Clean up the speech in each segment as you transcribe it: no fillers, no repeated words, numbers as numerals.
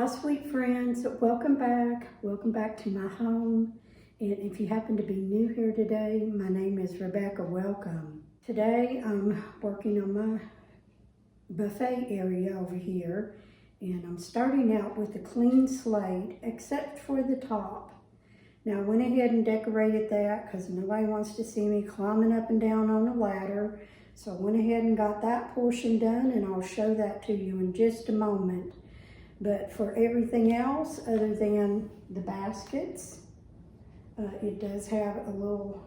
Hi sweet friends, welcome back. Welcome back to my home. And if you happen to be new here today, my name is Rebecca. Welcome. Today I'm working on my buffet area over here, and I'm starting out with a clean slate except for the top. Now I went ahead and decorated that because nobody wants to see me climbing up and down on a ladder. So I went ahead and got that portion done, and I'll show that to you in just a moment. But for everything else, other than the baskets, it does have a little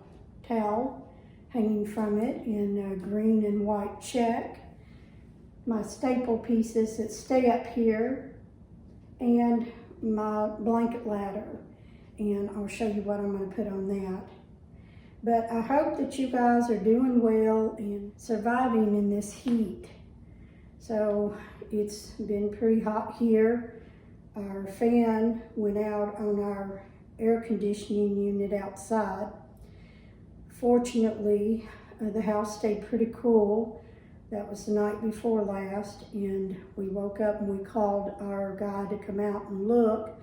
towel hanging from it in a green and white check. My staple pieces that stay up here, and my blanket ladder. And I'll show you what I'm going to put on that. But I hope that you guys are doing well and surviving in this heat. So it's been pretty hot here. Our fan went out on our air conditioning unit outside. Fortunately, the house stayed pretty cool. That was the night before last, and we woke up and we called our guy to come out and look,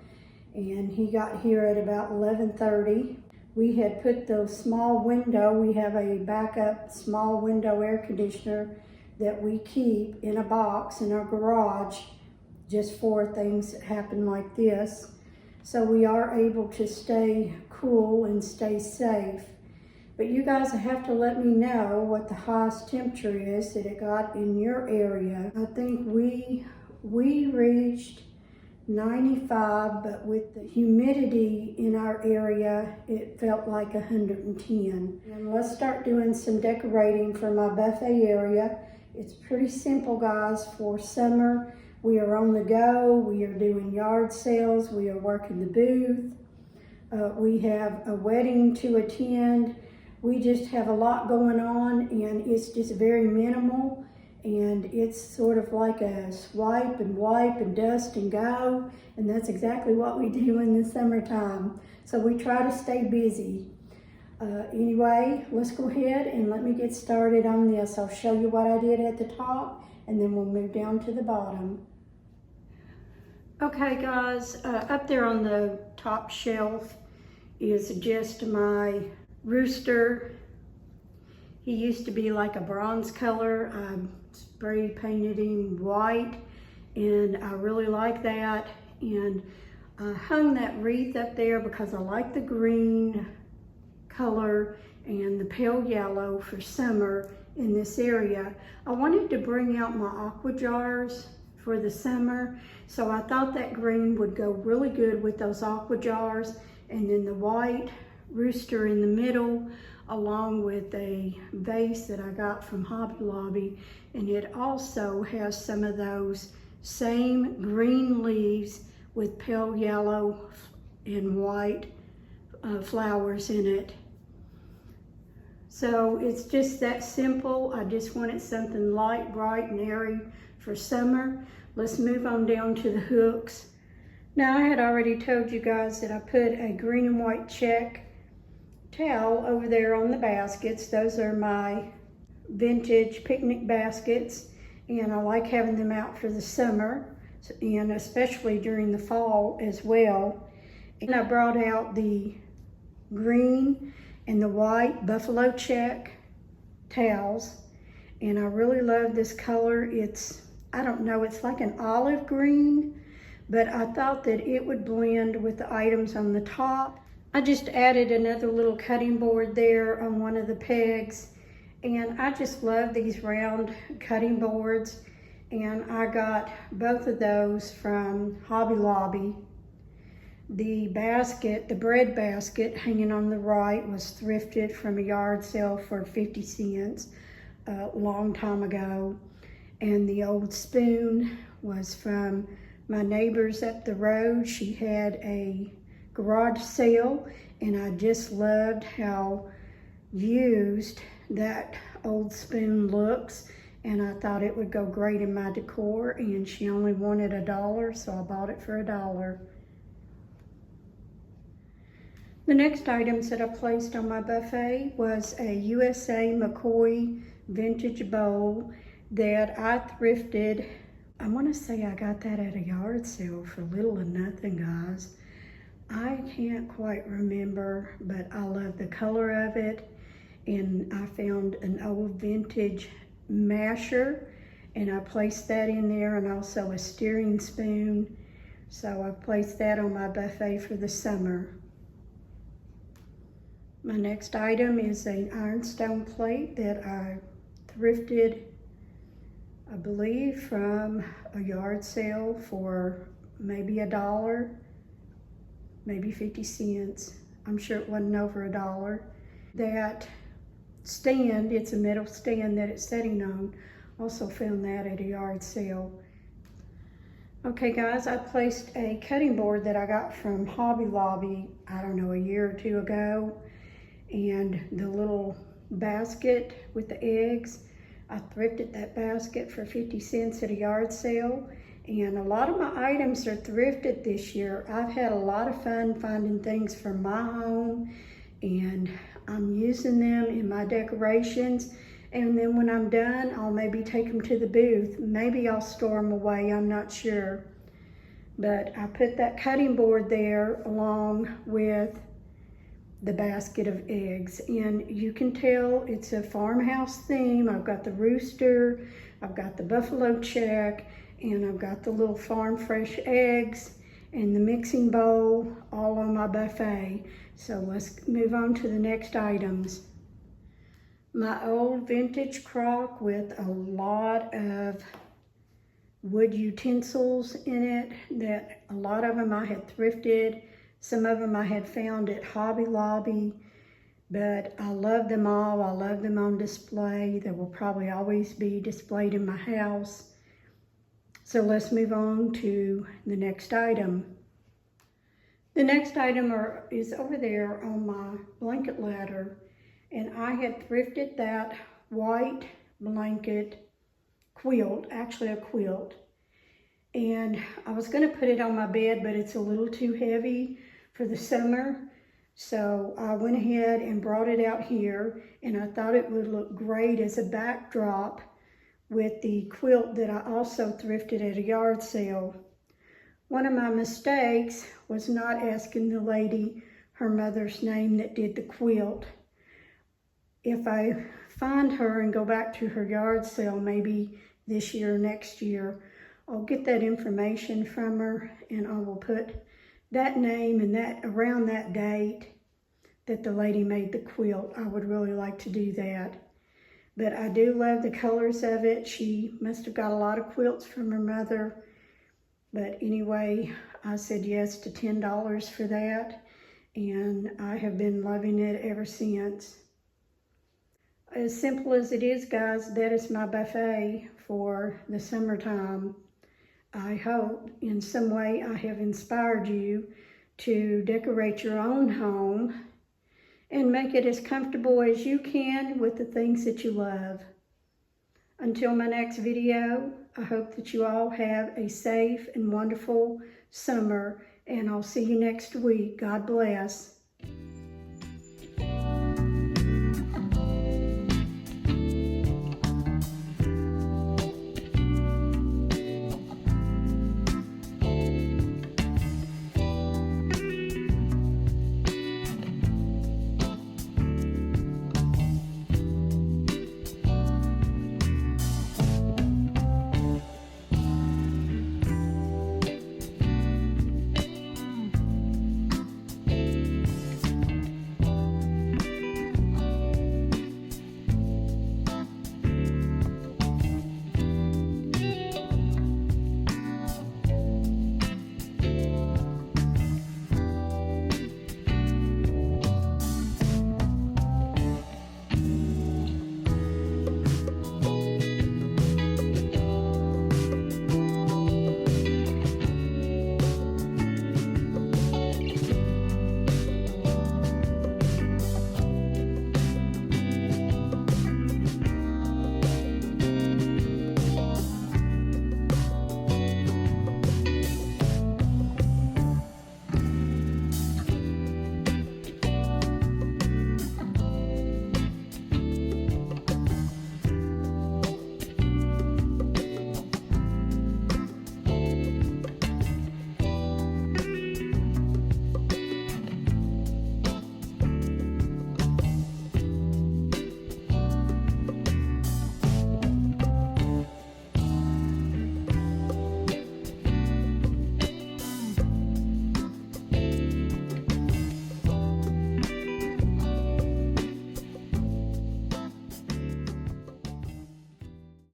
and he got here at about 11:30. We had put the small window, we have a backup small window air conditioner that we keep in a box in our garage just for things that happen like this. So we are able to stay cool and stay safe. But you guys have to let me know what the highest temperature is that it got in your area. I think we reached 95, but with the humidity in our area, it felt like 110. And let's start doing some decorating for my buffet area. It's pretty simple, guys, for summer. We are on the go, we are doing yard sales, we are working the booth. We have a wedding to attend. We just have a lot going on, and it's just very minimal. And it's sort of like a swipe and wipe and dust and go. And that's exactly what we do in the summertime. So we try to stay busy. Anyway, let's go ahead and let me get started on this. I'll show you what I did at the top, and then we'll move down to the bottom. Okay guys, up there on the top shelf is just my rooster. He used to be like a bronze color. I spray painted him white, and I really like that. And I hung that wreath up there because I like the green color and the pale yellow for summer in this area. I wanted to bring out my aqua jars for the summer, so I thought that green would go really good with those aqua jars, and then the white rooster in the middle, along with a vase that I got from Hobby Lobby, and it also has some of those same green leaves with pale yellow and white flowers in it. So it's just that simple. I just wanted something light, bright, and airy for summer. Let's move on down to the hooks. Now, I had already told you guys that I put a green and white check towel over there on the baskets. Those are my vintage picnic baskets, and I like having them out for the summer, and especially during the fall as well. And I brought out the green and the white buffalo check towels, and I really love this color. It's, I don't know, it's like an olive green, but I thought that it would blend with the items on the top. I just added another little cutting board there on one of the pegs, and I just love these round cutting boards, and I got both of those from Hobby Lobby. The basket, the bread basket hanging on the right, was thrifted from a yard sale for 50 cents a long time ago. And the old spoon was from my neighbors up the road. She had a garage sale, and I just loved how used that old spoon looks, and I thought it would go great in my decor, and she only wanted $1, so I bought it for $1. The next items that I placed on my buffet was a USA McCoy vintage bowl that I thrifted I want to say I got that at a yard sale for little or nothing, guys. I can't quite remember, but I love the color of it. And I found an old vintage masher, and I placed that in there, and also a steering spoon. So I placed that on my buffet for the summer. My next item is an ironstone plate that I thrifted, I believe, from a yard sale for maybe $1, maybe 50 cents. I'm sure it wasn't over $1. That stand, it's a metal stand that it's sitting on, also found that at a yard sale. Okay guys, I placed a cutting board that I got from Hobby Lobby, I don't know, a year or two ago. And the little basket with the eggs, I thrifted that basket for 50 cents at a yard sale. And a lot of my items are thrifted this year. I've had a lot of fun finding things for my home, and I'm using them in my decorations. And then when I'm done, I'll maybe take them to the booth. Maybe I'll store them away, I'm not sure. But I put that cutting board there along with the basket of eggs. And you can tell it's a farmhouse theme. I've got the rooster, I've got the buffalo check, and I've got the little farm fresh eggs and the mixing bowl all on my buffet. So let's move on to the next items. My old vintage crock with a lot of wood utensils in it, that a lot of them I had thrifted. Some of them I had found at Hobby Lobby, but I love them all. I love them on display. They will probably always be displayed in my house. So let's move on to the next item. The next item is over there on my blanket ladder, and I had thrifted that white blanket quilt, actually a quilt, and I was going to put it on my bed, but it's a little too heavy for the summer. So I went ahead and brought it out here, and I thought it would look great as a backdrop with the quilt that I also thrifted at a yard sale. One of my mistakes was not asking the lady her mother's name that did the quilt. If I find her and go back to her yard sale maybe this year or next year, I'll get that information from her, and I will put that name and that around that date that the lady made the quilt. I would really like to do that. But I do love the colors of it. She must have got a lot of quilts from her mother. But anyway, I said yes to $10 for that, and I have been loving it ever since. As simple as it is, guys, that is my buffet for the summertime. I hope in some way I have inspired you to decorate your own home and make it as comfortable as you can with the things that you love. Until my next video, I hope that you all have a safe and wonderful summer, and I'll see you next week. God bless.